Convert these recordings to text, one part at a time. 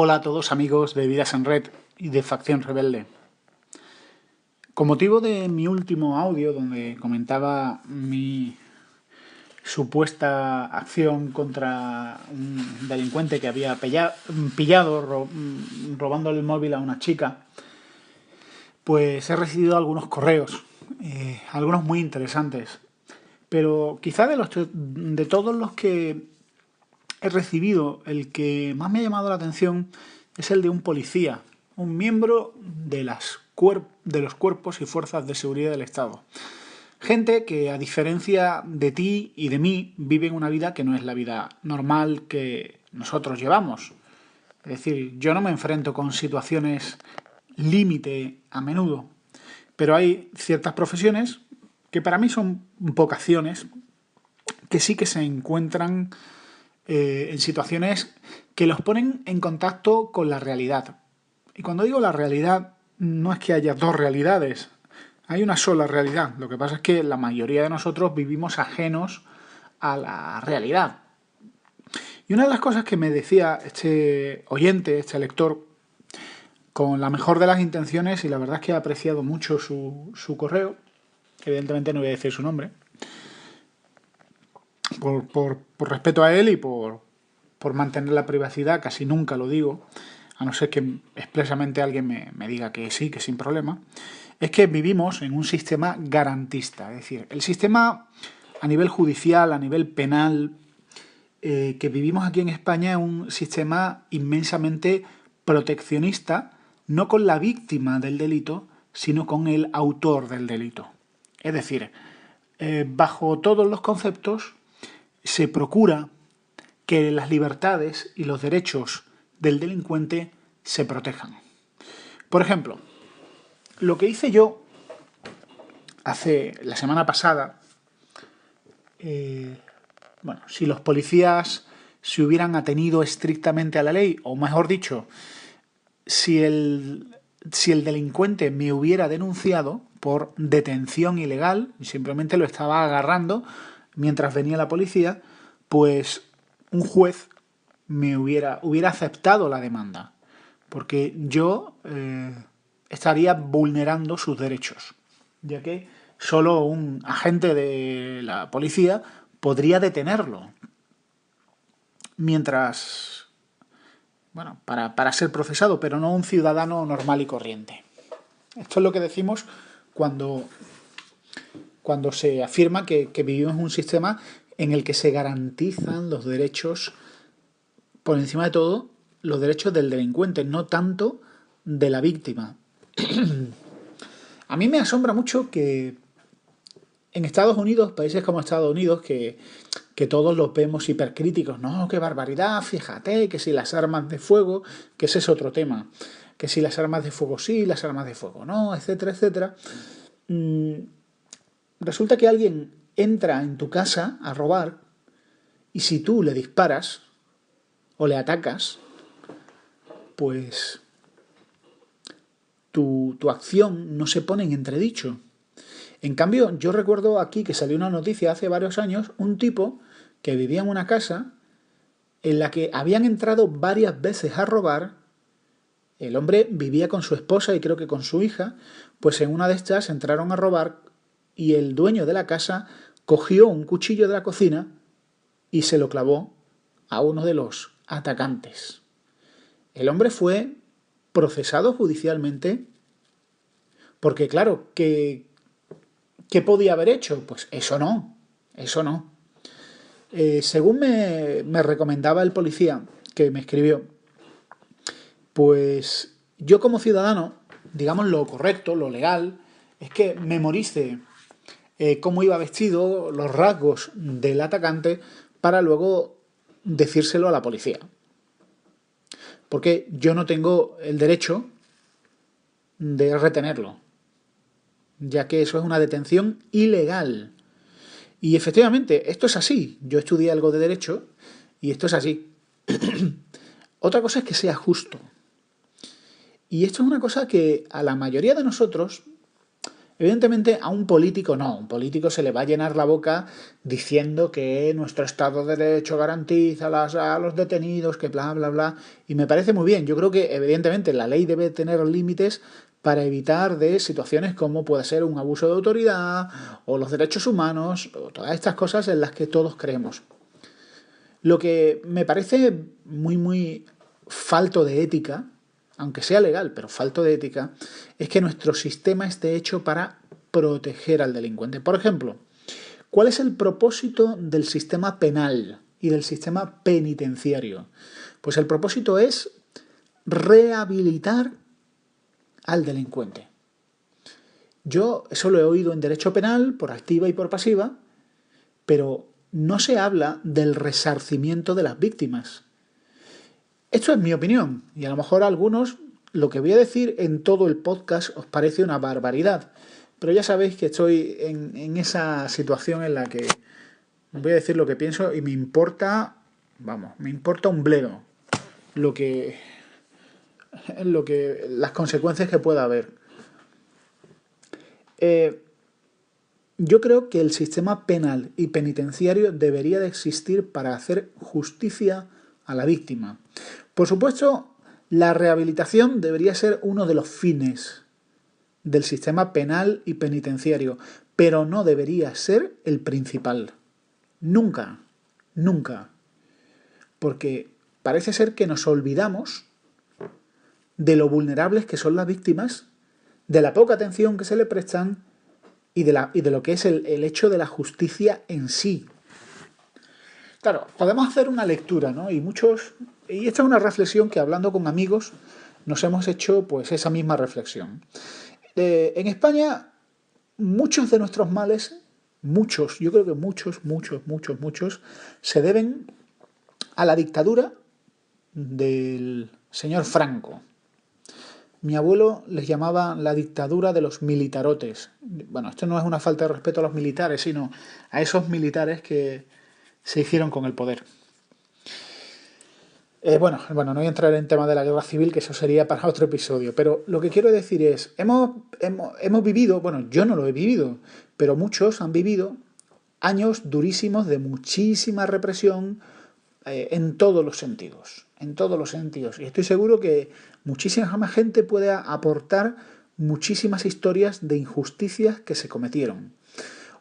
Hola a todos amigos de Vidas en Red y de Facción Rebelde. Con motivo de mi último audio donde comentaba mi supuesta acción contra un delincuente que había pillado robando el móvil a una chica, pues he recibido algunos correos, algunos muy interesantes, pero quizá de todos los que he recibido, el que más me ha llamado la atención es el de un policía, un miembro de los cuerpos y fuerzas de seguridad del Estado. Gente que, a diferencia de ti y de mí, viven una vida que no es la vida normal que nosotros llevamos. Es decir, yo no me enfrento con situaciones límite a menudo, pero hay ciertas profesiones que para mí son vocaciones que sí que se encuentran en situaciones que los ponen en contacto con la realidad. Y cuando digo la realidad, no es que haya dos realidades, hay una sola realidad. Lo que pasa es que la mayoría de nosotros vivimos ajenos a la realidad. Y una de las cosas que me decía este oyente, este lector, con la mejor de las intenciones, y la verdad es que he apreciado mucho su correo, evidentemente no voy a decir su nombre, por respeto a él y por mantener la privacidad, casi nunca lo digo, a no ser que expresamente alguien me diga que sí, que sin problema, es que vivimos en un sistema garantista. Es decir, el sistema a nivel judicial, a nivel penal, que vivimos aquí en España es un sistema inmensamente proteccionista, no con la víctima del delito, sino con el autor del delito. Es decir, bajo todos los conceptos se procura que las libertades y los derechos del delincuente se protejan. Por ejemplo, lo que hice yo la semana pasada, si los policías se hubieran atenido estrictamente a la ley, o mejor dicho, si el delincuente me hubiera denunciado por detención ilegal, y simplemente lo estaba agarrando mientras venía la policía, pues un juez me hubiera aceptado la demanda, porque yo estaría vulnerando sus derechos, ya que solo un agente de la policía podría detenerlo, mientras, para ser procesado, pero no un ciudadano normal y corriente. Esto es lo que decimos cuando se afirma que vivimos en un sistema en el que se garantizan los derechos, por encima de todo, los derechos del delincuente, no tanto de la víctima. A mí me asombra mucho que en Estados Unidos, países como Estados Unidos, que todos los vemos hipercríticos, no, qué barbaridad, fíjate, que si las armas de fuego, que ese es otro tema, que si las armas de fuego sí, las armas de fuego no, etcétera, etcétera. Resulta que alguien entra en tu casa a robar y si tú le disparas o le atacas, pues tu acción no se pone en entredicho. En cambio, yo recuerdo aquí que salió una noticia hace varios años, un tipo que vivía en una casa en la que habían entrado varias veces a robar. El hombre vivía con su esposa y creo que con su hija, pues en una de estas entraron a robar y el dueño de la casa cogió un cuchillo de la cocina y se lo clavó a uno de los atacantes. El hombre fue procesado judicialmente porque, claro, ¿qué podía haber hecho? Pues eso no. Según me recomendaba el policía que me escribió, pues yo como ciudadano, digamos lo correcto, lo legal, es que memorice cómo iba vestido, los rasgos del atacante, para luego decírselo a la policía. Porque yo no tengo el derecho de retenerlo, ya que eso es una detención ilegal. Y efectivamente, esto es así. Yo estudié algo de derecho y esto es así. Otra cosa es que sea justo. Y esto es una cosa que a la mayoría de nosotros Evidentemente a un político no, a un político se le va a llenar la boca diciendo que nuestro Estado de Derecho garantiza a los detenidos, que bla, bla, bla, y me parece muy bien. Yo creo que evidentemente la ley debe tener límites para evitar de situaciones como puede ser un abuso de autoridad o los derechos humanos, o todas estas cosas en las que todos creemos. Lo que me parece muy falto de ética, aunque sea legal, pero falto de ética, es que nuestro sistema esté hecho para proteger al delincuente. Por ejemplo, ¿cuál es el propósito del sistema penal y del sistema penitenciario? Pues el propósito es rehabilitar al delincuente. Yo eso lo he oído en derecho penal, por activa y por pasiva, pero no se habla del resarcimiento de las víctimas. Esto es mi opinión, y a lo mejor a algunos lo que voy a decir en todo el podcast os parece una barbaridad, pero ya sabéis que estoy en esa situación en la que voy a decir lo que pienso y me importa un bledo lo que las consecuencias que pueda haber. Yo creo que el sistema penal y penitenciario debería de existir para hacer justicia a la víctima. Por supuesto, la rehabilitación debería ser uno de los fines del sistema penal y penitenciario, pero no debería ser el principal. Nunca, nunca. Porque parece ser que nos olvidamos de lo vulnerables que son las víctimas, de la poca atención que se le prestan y de lo que es el hecho de la justicia en sí. Claro, podemos hacer una lectura, ¿no? Y esta es una reflexión que hablando con amigos nos hemos hecho pues esa misma reflexión. En España, muchos de nuestros males, yo creo que muchos, se deben a la dictadura del señor Franco. Mi abuelo les llamaba la dictadura de los militarotes. Bueno, esto no es una falta de respeto a los militares, sino a esos militares que se hicieron con el poder. Bueno, no voy a entrar en tema de la guerra civil, que eso sería para otro episodio, pero lo que quiero decir es, hemos vivido, bueno, yo no lo he vivido, pero muchos han vivido años durísimos de muchísima represión en todos los sentidos, Y estoy seguro que muchísima más gente puede aportar muchísimas historias de injusticias que se cometieron.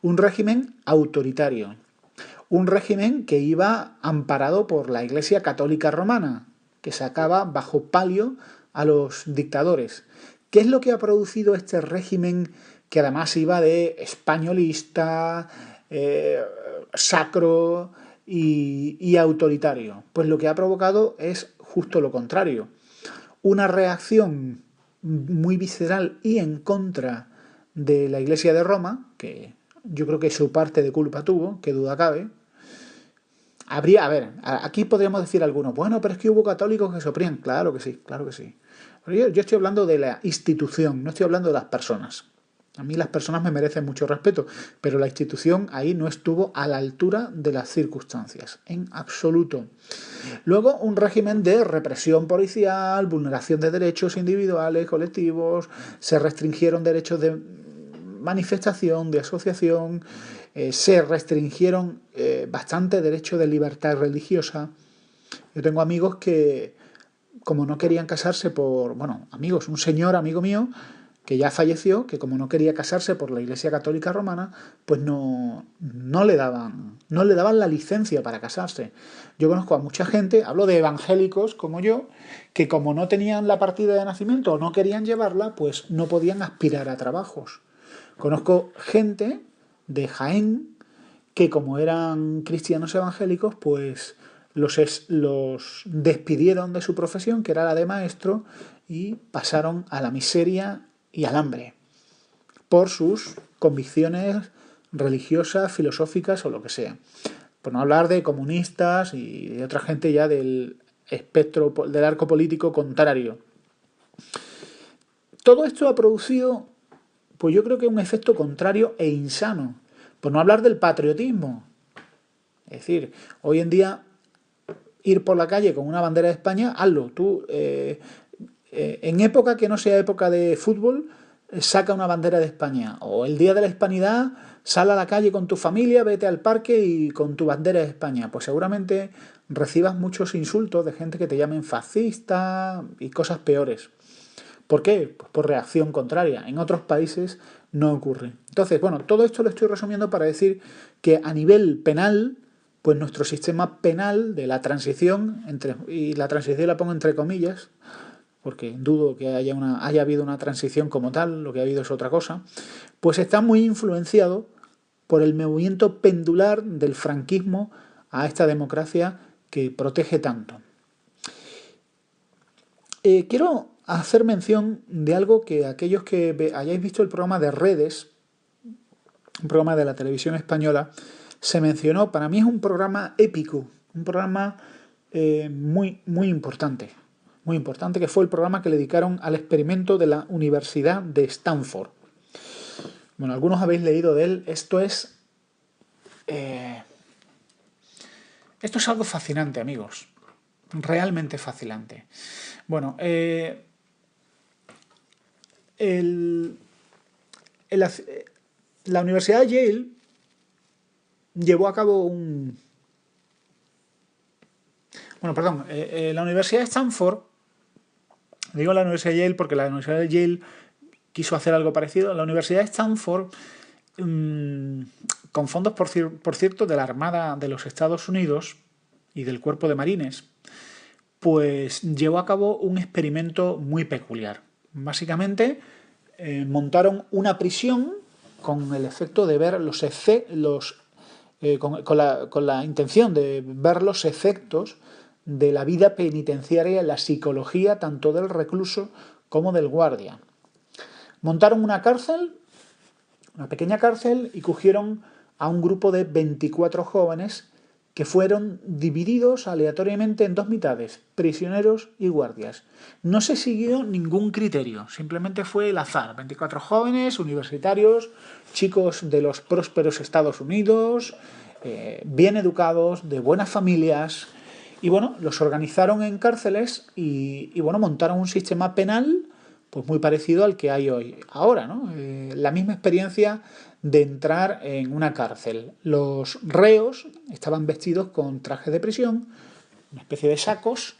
Un régimen autoritario, un régimen que iba amparado por la Iglesia Católica Romana, que sacaba bajo palio a los dictadores. ¿Qué es lo que ha producido este régimen que además iba de españolista, sacro y autoritario? Pues lo que ha provocado es justo lo contrario. Una reacción muy visceral y en contra de la Iglesia de Roma, que yo creo que su parte de culpa tuvo, que duda cabe. Aquí podríamos decir algunos, bueno, pero es que hubo católicos que se oprían. Claro que sí. Pero yo estoy hablando de la institución, no estoy hablando de las personas. A mí las personas me merecen mucho respeto, pero la institución ahí no estuvo a la altura de las circunstancias, en absoluto. Luego, un régimen de represión policial, vulneración de derechos individuales, colectivos, se restringieron derechos de manifestación, de asociación, se restringieron bastante derechos de libertad religiosa. Yo tengo amigos que, como no querían casarse un señor amigo mío, que ya falleció, que como no quería casarse por la Iglesia Católica Romana, pues no le daban la licencia para casarse. Yo conozco a mucha gente, hablo de evangélicos como yo, que como no tenían la partida de nacimiento o no querían llevarla, pues no podían aspirar a trabajos. Conozco gente de Jaén que como eran cristianos evangélicos, pues los despidieron de su profesión, que era la de maestro, y pasaron a la miseria y al hambre por sus convicciones religiosas, filosóficas o lo que sea. Por no hablar de comunistas y de otra gente ya del espectro, del arco político contrario. Todo esto ha producido, pues yo creo que un efecto contrario e insano. Por no hablar del patriotismo. Es decir, hoy en día ir por la calle con una bandera de España, hazlo. Tú, en época que no sea época de fútbol, saca una bandera de España. O el día de la Hispanidad, sal a la calle con tu familia, vete al parque y con tu bandera de España. Pues seguramente recibas muchos insultos de gente que te llamen fascista y cosas peores. ¿Por qué? Pues por reacción contraria. En otros países no ocurre. Entonces, bueno, todo esto lo estoy resumiendo para decir que a nivel penal, pues nuestro sistema penal de la transición, y la transición la pongo entre comillas, porque dudo que haya habido una transición como tal, lo que ha habido es otra cosa, pues está muy influenciado por el movimiento pendular del franquismo a esta democracia que protege tanto. Quiero hacer mención de algo que aquellos que hayáis visto el programa de Redes, un programa de la televisión española, se mencionó. Para mí es un programa épico, un programa muy importante. Muy importante, que fue el programa que le dedicaron al experimento de la Universidad de Stanford. Bueno, algunos habéis leído de él. Esto es algo fascinante, amigos. Realmente fascinante. Bueno, la Universidad de Yale llevó a cabo la Universidad de Stanford, digo la Universidad de Yale porque la Universidad de Yale quiso hacer algo parecido. La Universidad de Stanford, con fondos, por cierto, de la Armada de los Estados Unidos y del Cuerpo de Marines, pues llevó a cabo un experimento muy peculiar. Básicamente, montaron una prisión con el efecto de ver con la intención de ver los efectos de la vida penitenciaria en la psicología tanto del recluso como del guardia. Montaron una cárcel, una pequeña cárcel, y cogieron a un grupo de 24 jóvenes que fueron divididos aleatoriamente en dos mitades, prisioneros y guardias. No se siguió ningún criterio, simplemente fue el azar. 24 jóvenes, universitarios, chicos de los prósperos Estados Unidos, bien educados, de buenas familias, y bueno, los organizaron en cárceles y bueno, montaron un sistema penal pues muy parecido al que hay ahora, ¿no? La misma experiencia de entrar en una cárcel. Los reos estaban vestidos con trajes de prisión, una especie de sacos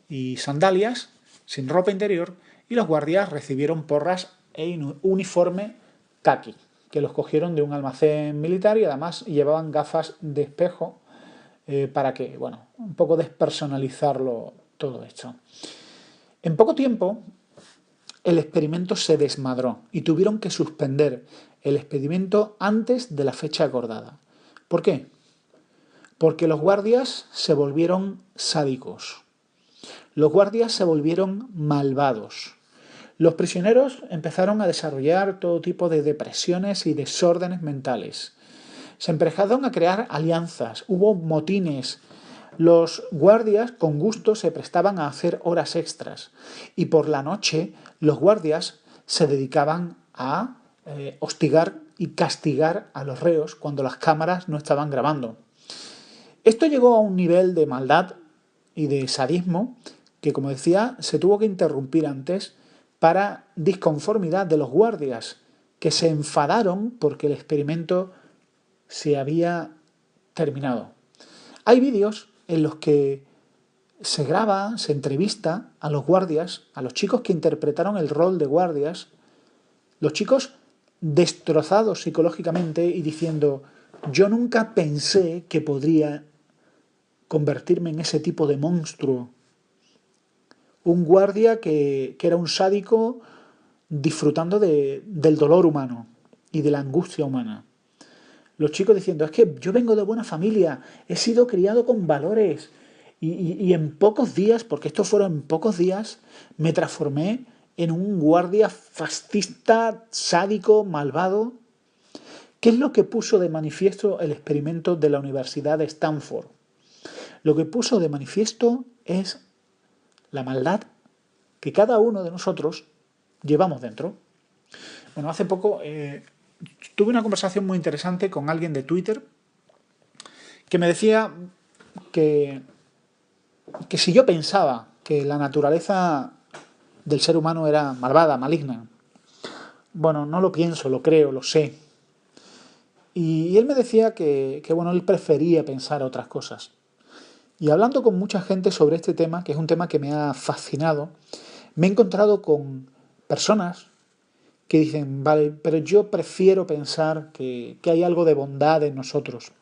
y sandalias, sin ropa interior, y los guardias recibieron porras e uniforme caqui, que los cogieron de un almacén militar y además llevaban gafas de espejo para que, bueno, un poco despersonalizarlo todo esto. En poco tiempo, el experimento se desmadró y tuvieron que suspender el experimento antes de la fecha acordada. ¿Por qué? Porque los guardias se volvieron sádicos. Los guardias se volvieron malvados. Los prisioneros empezaron a desarrollar todo tipo de depresiones y desórdenes mentales. Se empezaron a crear alianzas, hubo motines. Los guardias con gusto se prestaban a hacer horas extras y por la noche los guardias se dedicaban a hostigar y castigar a los reos cuando las cámaras no estaban grabando. Esto llegó a un nivel de maldad y de sadismo que, como decía, se tuvo que interrumpir antes para disconformidad de los guardias, que se enfadaron porque el experimento se había terminado. Hay vídeos en los que se graba, se entrevista a los guardias, a los chicos que interpretaron el rol de guardias, los chicos destrozados psicológicamente y diciendo: yo nunca pensé que podría convertirme en ese tipo de monstruo. Un guardia que era un sádico disfrutando del dolor humano y de la angustia humana. Los chicos diciendo: es que yo vengo de buena familia, he sido criado con valores y en pocos días, porque estos fueron en pocos días, me transformé en un guardia fascista, sádico, malvado. ¿Qué es lo que puso de manifiesto el experimento de la Universidad de Stanford? Lo que puso de manifiesto es la maldad que cada uno de nosotros llevamos dentro. Bueno, hace poco tuve una conversación muy interesante con alguien de Twitter que me decía que si yo pensaba que la naturaleza del ser humano era malvada, maligna, Bueno, no lo pienso, lo creo, lo sé. Y él me decía que bueno, él prefería pensar otras cosas. Y hablando con mucha gente sobre este tema, que es un tema que me ha fascinado, me he encontrado con personas que dicen, vale, pero yo prefiero pensar que hay algo de bondad en nosotros.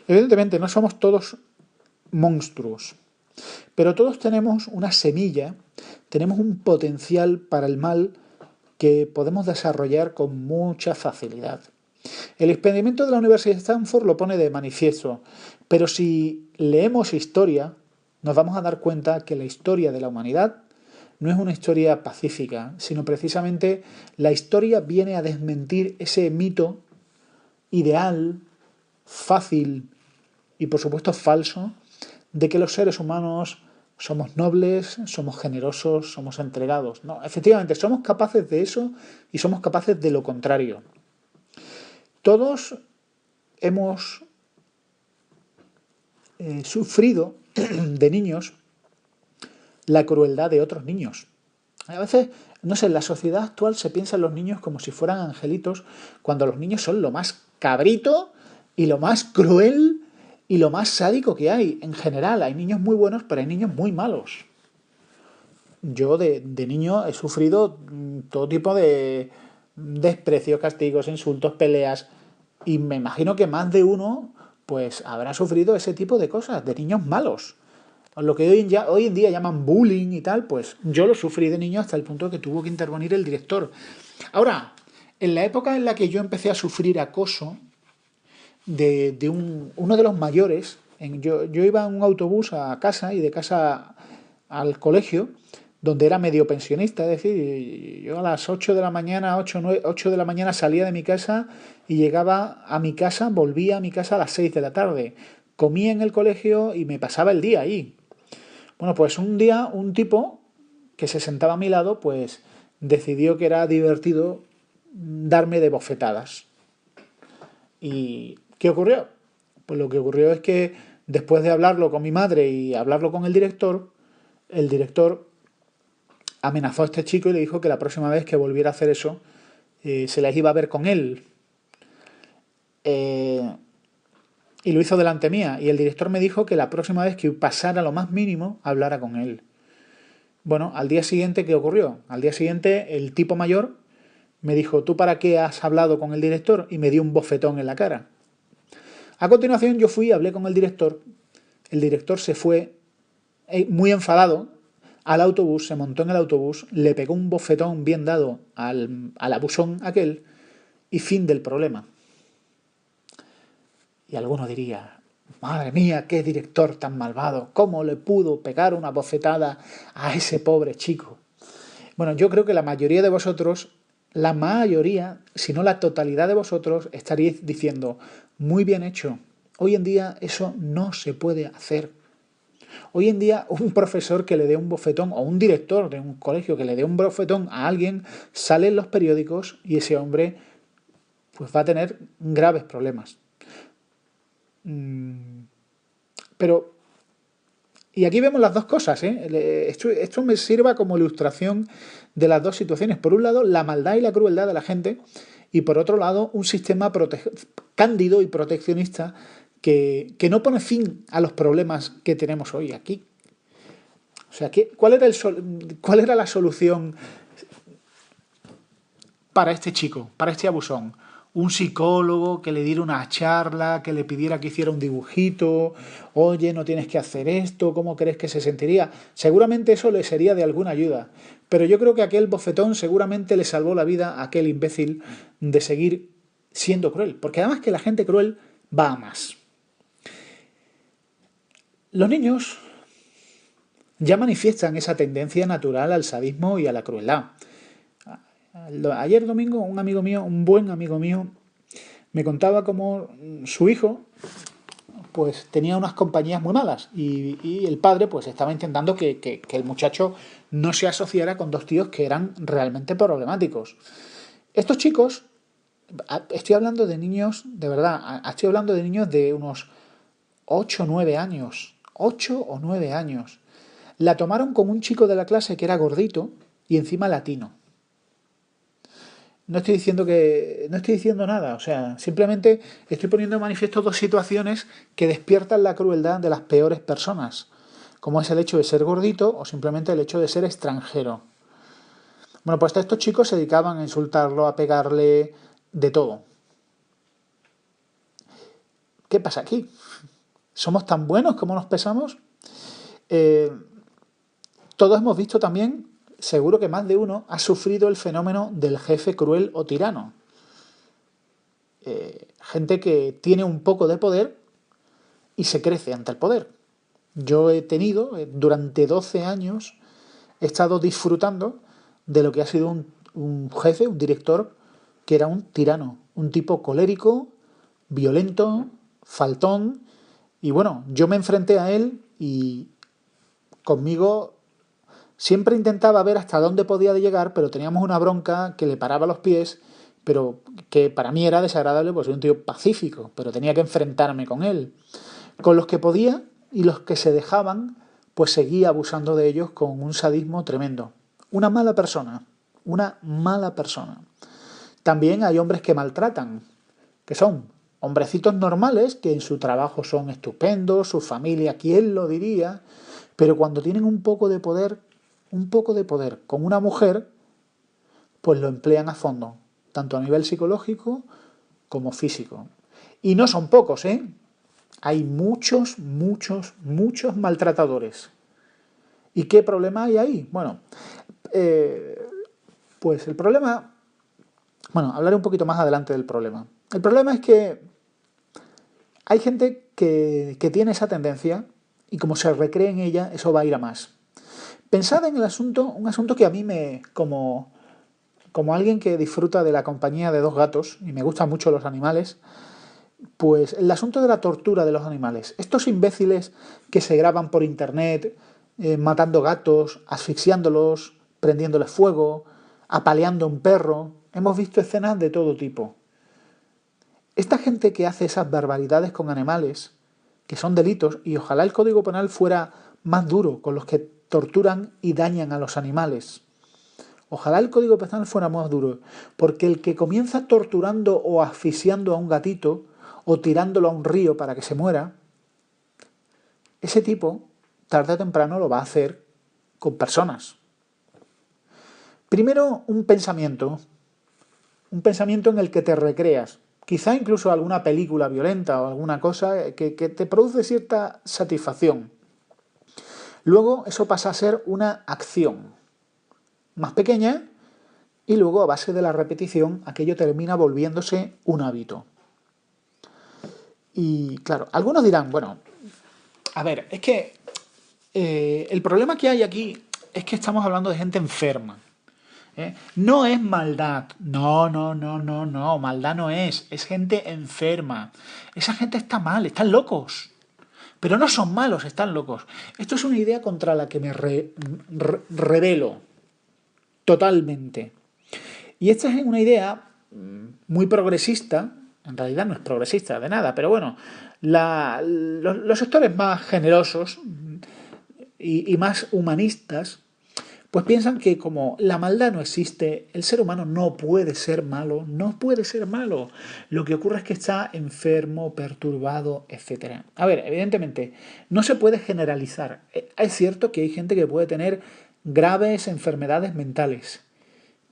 Evidentemente, no somos todos monstruos, pero todos tenemos una semilla, tenemos un potencial para el mal que podemos desarrollar con mucha facilidad. El experimento de la Universidad de Stanford lo pone de manifiesto, pero si leemos historia, nos vamos a dar cuenta que la historia de la humanidad no es una historia pacífica, sino precisamente la historia viene a desmentir ese mito ideal, fácil y por supuesto falso, de que los seres humanos somos nobles, somos generosos, somos entregados. No, efectivamente, somos capaces de eso y somos capaces de lo contrario. Todos hemos sufrido de niños la crueldad de otros niños. A veces, no sé, en la sociedad actual se piensa en los niños como si fueran angelitos, cuando los niños son lo más cabrito y lo más cruel y lo más sádico que hay. En general, hay niños muy buenos, pero hay niños muy malos. Yo de niño he sufrido todo tipo de desprecios, castigos, insultos, peleas, y me imagino que más de uno pues habrá sufrido ese tipo de cosas, de niños malos. Lo que hoy en día llaman bullying y tal, pues yo lo sufrí de niño hasta el punto que tuvo que intervenir el director. Ahora, en la época en la que yo empecé a sufrir acoso de uno de los mayores, yo iba en un autobús a casa y de casa al colegio, donde era medio pensionista, es decir, yo a las 8 de la mañana, 8 de la mañana salía de mi casa y llegaba a mi casa, volvía a mi casa a las 6 de la tarde. Comía en el colegio y me pasaba el día ahí. Bueno, pues un día un tipo que se sentaba a mi lado, pues decidió que era divertido darme de bofetadas. ¿Y qué ocurrió? Pues lo que ocurrió es que después de hablarlo con mi madre y hablarlo con el director amenazó a este chico y le dijo que la próxima vez que volviera a hacer eso, se las iba a ver con él. Y lo hizo delante mía. Y el director me dijo que la próxima vez que pasara lo más mínimo, hablara con él. Bueno, al día siguiente, ¿qué ocurrió? Al día siguiente, el tipo mayor me dijo, ¿tú para qué has hablado con el director? Y me dio un bofetón en la cara. A continuación, yo fui y hablé con el director. El director se fue muy enfadado al autobús, se montó en el autobús, le pegó un bofetón bien dado al abusón aquel y fin del problema. Y alguno diría, madre mía, qué director tan malvado, ¿cómo le pudo pegar una bofetada a ese pobre chico? Bueno, yo creo que la mayoría de vosotros, la mayoría, si no la totalidad de vosotros, estaríais diciendo, muy bien hecho, hoy en día eso no se puede hacer. Hoy en día un profesor que le dé un bofetón o un director de un colegio que le dé un bofetón a alguien sale en los periódicos y ese hombre pues va a tener graves problemas. Pero, y aquí vemos las dos cosas, ¿eh? Esto me sirva como ilustración de las dos situaciones. Por un lado, la maldad y la crueldad de la gente y por otro lado, un sistema cándido y proteccionista que no pone fin a los problemas que tenemos hoy aquí. O sea, ¿cuál era la solución para este chico, para este abusón? Un psicólogo que le diera una charla, que le pidiera que hiciera un dibujito, oye, no tienes que hacer esto, ¿cómo crees que se sentiría? Seguramente eso le sería de alguna ayuda, pero yo creo que aquel bofetón seguramente le salvó la vida a aquel imbécil de seguir siendo cruel, porque además que la gente cruel va a más. Los niños ya manifiestan esa tendencia natural al sadismo y a la crueldad. Ayer domingo un amigo mío, un buen amigo mío, me contaba cómo su hijo pues tenía unas compañías muy malas y el padre pues estaba intentando que el muchacho no se asociara con dos tíos que eran realmente problemáticos. Estos chicos, estoy hablando de niños, de verdad, estoy hablando de niños de unos 8 o 9 años, 8 o 9 años. La tomaron con un chico de la clase que era gordito y encima latino. No estoy diciendo nada, o sea, simplemente estoy poniendo de manifiesto dos situaciones que despiertan la crueldad de las peores personas, como es el hecho de ser gordito o simplemente el hecho de ser extranjero. Bueno, pues estos chicos se dedicaban a insultarlo, a pegarle, de todo. ¿Qué pasa aquí? ¿Somos tan buenos como nos pesamos? Eh, Todos hemos visto también, seguro que más de uno, ha sufrido el fenómeno del jefe cruel o tirano. Gente que tiene un poco de poder y se crece ante el poder. Yo he tenido, durante 12 años, he estado disfrutando de lo que ha sido un jefe, un director, que era un tirano, un tipo colérico, violento, faltón, y bueno, yo me enfrenté a él y conmigo siempre intentaba ver hasta dónde podía llegar, pero teníamos una bronca que le paraba los pies, pero que para mí era desagradable, pues soy un tío pacífico, pero tenía que enfrentarme con él. Con los que podía y los que se dejaban, pues seguía abusando de ellos con un sadismo tremendo. Una mala persona, una mala persona. También hay hombres que maltratan, que son hombrecitos normales, que en su trabajo son estupendos, su familia, ¿quién lo diría? Pero cuando tienen un poco de poder con una mujer, pues lo emplean a fondo, tanto a nivel psicológico como físico. Y no son pocos, ¿eh? Hay muchos, muchos, muchos maltratadores. ¿Y qué problema hay ahí? Bueno, eh, pues el problema, bueno, hablaré un poquito más adelante del problema. El problema es que hay gente que tiene esa tendencia y como se recree en ella, eso va a ir a más. Pensad en el asunto, un asunto que a mí como alguien que disfruta de la compañía de dos gatos y me gustan mucho los animales, pues el asunto de la tortura de los animales. Estos imbéciles que se graban por internet, matando gatos, asfixiándolos, prendiéndoles fuego, apaleando a un perro. Hemos visto escenas de todo tipo. Esta gente que hace esas barbaridades con animales, que son delitos, y ojalá el Código Penal fuera más duro con los que torturan y dañan a los animales. Ojalá el Código Penal fuera más duro, porque el que comienza torturando o asfixiando a un gatito o tirándolo a un río para que se muera, ese tipo, tarde o temprano, lo va a hacer con personas. Primero, un pensamiento en el que te recreas, quizá incluso alguna película violenta o alguna cosa que te produce cierta satisfacción. Luego eso pasa a ser una acción más pequeña y luego a base de la repetición aquello termina volviéndose un hábito. Y claro, algunos dirán, bueno, a ver, es que el problema que hay aquí es que estamos hablando de gente enferma. No es maldad. No, no, no, no, no. Maldad no es. Es gente enferma. Esa gente está mal, están locos. Pero no son malos, están locos. Esto es una idea contra la que me rebelo totalmente. Y esta es una idea muy progresista. En realidad no es progresista de nada, pero bueno, los sectores más generosos y más humanistas pues piensan que como la maldad no existe, el ser humano no puede ser malo, no puede ser malo. Lo que ocurre es que está enfermo, perturbado, etc. A ver, evidentemente, no se puede generalizar. Es cierto que hay gente que puede tener graves enfermedades mentales,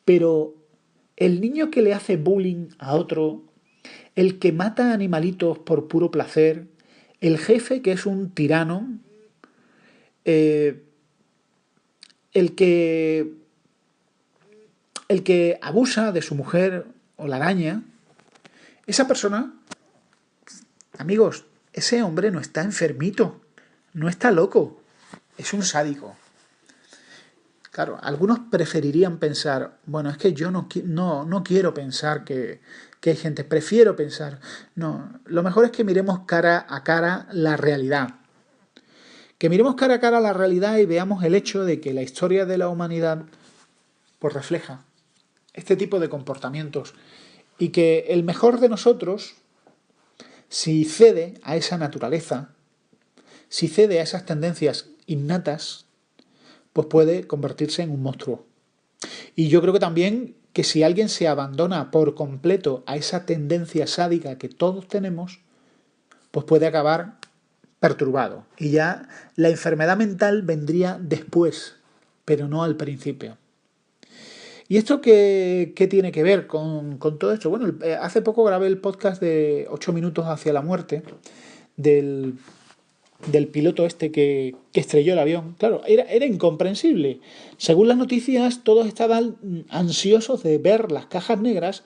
pero el niño que le hace bullying a otro, el que mata animalitos por puro placer, el jefe que es un tirano, eh, el que el que abusa de su mujer o la daña, esa persona, amigos, ese hombre no está enfermito, no está loco, es un sádico. Claro, algunos preferirían pensar, bueno, es que yo no quiero pensar que hay gente, prefiero pensar, no, lo mejor es que miremos cara a cara la realidad. Que miremos cara a cara la realidad y veamos el hecho de que la historia de la humanidad pues refleja este tipo de comportamientos y que el mejor de nosotros, si cede a esa naturaleza, si cede a esas tendencias innatas, pues puede convertirse en un monstruo. Y yo creo que también que si alguien se abandona por completo a esa tendencia sádica que todos tenemos, pues puede acabar perturbado. Y ya la enfermedad mental vendría después, pero no al principio. ¿Y esto qué tiene que ver con todo esto? Bueno, hace poco grabé el podcast de 8 minutos hacia la muerte del piloto este que estrelló el avión. Claro, era incomprensible. Según las noticias, todos estaban ansiosos de ver las cajas negras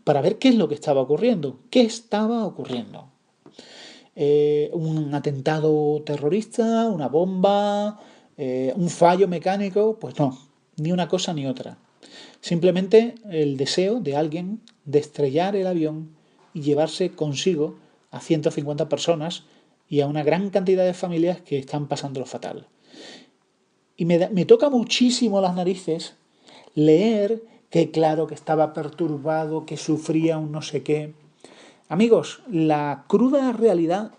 para ver qué es lo que estaba ocurriendo. ¿Qué estaba ocurriendo? Un atentado terrorista, una bomba, un fallo mecánico. Pues no, ni una cosa ni otra. Simplemente el deseo de alguien de estrellar el avión y llevarse consigo a 150 personas y a una gran cantidad de familias que están pasándolo fatal. Y me toca muchísimo las narices leer que claro que estaba perturbado, que sufría un no sé qué. Amigos, la cruda realidad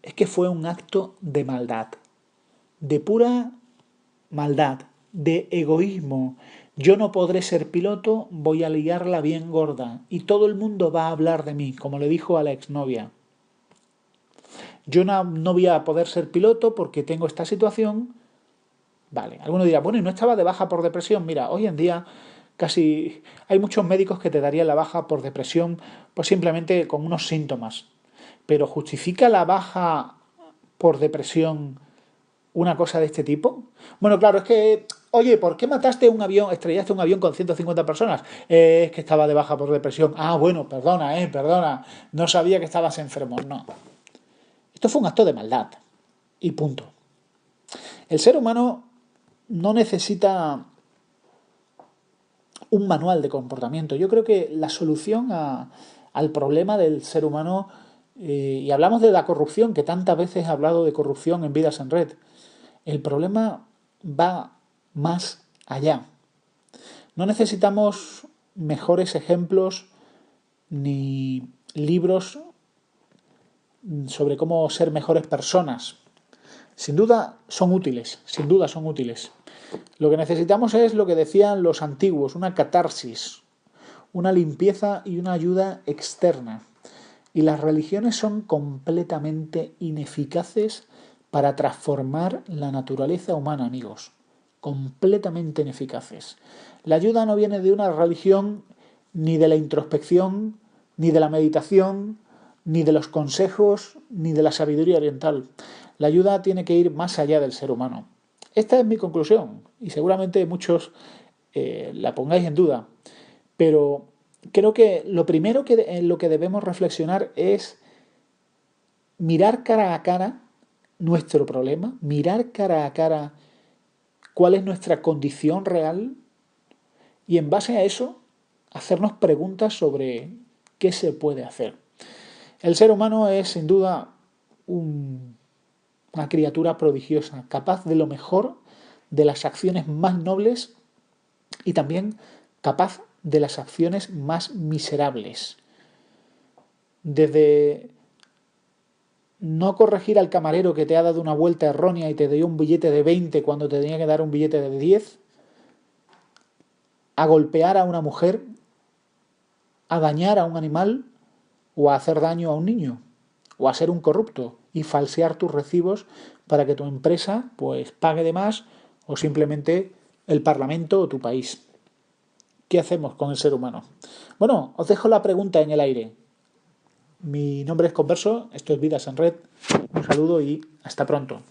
es que fue un acto de maldad, de pura maldad, de egoísmo. Yo no podré ser piloto, voy a liarla bien gorda y todo el mundo va a hablar de mí, como le dijo a la exnovia. Yo no voy a poder ser piloto porque tengo esta situación. Vale, alguno dirá, bueno, ¿y no estaba de baja por depresión? Mira, hoy en día casi hay muchos médicos que te darían la baja por depresión pues simplemente con unos síntomas. Pero ¿justifica la baja por depresión una cosa de este tipo? Bueno, claro, es que, oye, ¿por qué estrellaste un avión con 150 personas? Es que estaba de baja por depresión. Ah, bueno, perdona, no sabía que estabas enfermo. No, esto fue un acto de maldad y punto. El ser humano no necesita un manual de comportamiento. Yo creo que la solución al problema del ser humano, y hablamos de la corrupción, que tantas veces he hablado de corrupción en Vidas en Red, el problema va más allá. No necesitamos mejores ejemplos ni libros sobre cómo ser mejores personas. Sin duda son útiles. Lo que necesitamos es lo que decían los antiguos, una catarsis, una limpieza y una ayuda externa. Y las religiones son completamente ineficaces para transformar la naturaleza humana, amigos. Completamente ineficaces. La ayuda no viene de una religión, ni de la introspección, ni de la meditación, ni de los consejos, ni de la sabiduría oriental. La ayuda tiene que ir más allá del ser humano. Esta es mi conclusión y seguramente muchos la pongáis en duda. Pero creo que lo primero en lo que debemos reflexionar es mirar cara a cara nuestro problema, mirar cara a cara cuál es nuestra condición real y en base a eso hacernos preguntas sobre qué se puede hacer. El ser humano es sin duda una criatura prodigiosa, capaz de lo mejor, de las acciones más nobles y también capaz de las acciones más miserables. Desde no corregir al camarero que te ha dado una vuelta errónea y te dio un billete de 20 cuando te tenía que dar un billete de 10, a golpear a una mujer, a dañar a un animal o a hacer daño a un niño, o a ser un corrupto y falsear tus recibos para que tu empresa pues pague de más o simplemente el Parlamento o tu país. ¿Qué hacemos con el ser humano? Bueno, os dejo la pregunta en el aire. Mi nombre es Converso, esto es Vidas en Red. Un saludo y hasta pronto.